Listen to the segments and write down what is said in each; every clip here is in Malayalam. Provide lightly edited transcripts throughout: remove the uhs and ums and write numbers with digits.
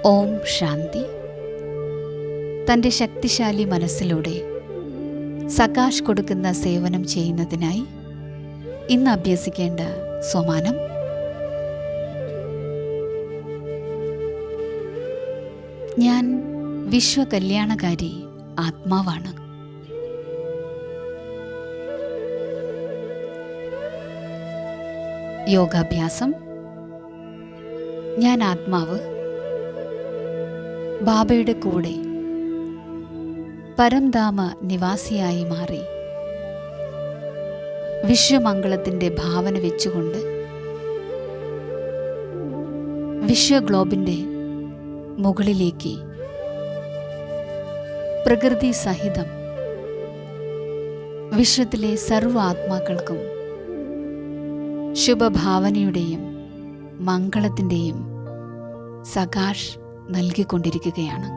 ഓം ശാന്തി. തൻ്റെ ശക്തിശാലി മനസ്സിലൂടെ സകാശ് കൊടുക്കുന്ന സേവനം ചെയ്യുന്നതിനായി ഇന്ന് അഭ്യസിക്കേണ്ട സോമാനം. ഞാൻ വിശ്വകല്യാണകാരി ആത്മാവാണ്. യോഗാഭ്യാസം. ഞാൻ ആത്മാവ് ബാബയുടെ കൂടെ പരംധാമ നിവാസിയായി മാറി വിശ്വമംഗളത്തിൻ്റെ ഭാവന വെച്ചുകൊണ്ട് വിശ്വഗ്ലോബിൻ്റെ മുകളിലേക്ക് പ്രകൃതി സഹിതം വിശ്വത്തിലെ സർവ്വ ആത്മാക്കൾക്കും ശുഭഭാവനയുടെയും മംഗളത്തിൻ്റെയും സകാശ് നൽകിക്കൊണ്ടിരിക്കുകയാണ്.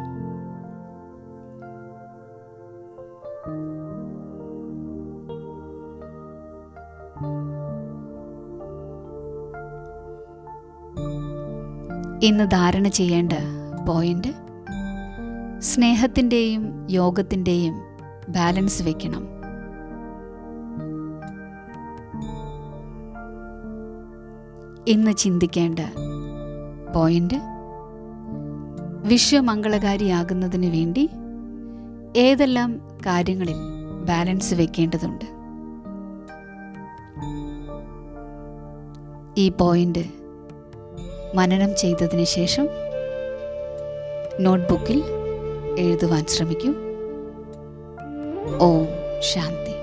ഇന്ന് ധാരണ ചെയ്യേണ്ട പോയിന്റ്, സ്നേഹത്തിൻ്റെയും യോഗത്തിൻ്റെയും ബാലൻസ് വയ്ക്കണം. ഇന്ന് ചിന്തിക്കേണ്ട പോയിന്റ്, വിശ്വമംഗളകാരിയാകുന്നതിന് വേണ്ടി ഏതെല്ലാം കാര്യങ്ങളിൽ ബാലൻസ് വയ്ക്കേണ്ടതുണ്ട്. ഈ പോയിന്റ് മനനം ചെയ്തതിന് ശേഷം നോട്ട്ബുക്കിൽ എഴുതുവാൻ ശ്രമിക്കൂ. ഓം ശാന്തി.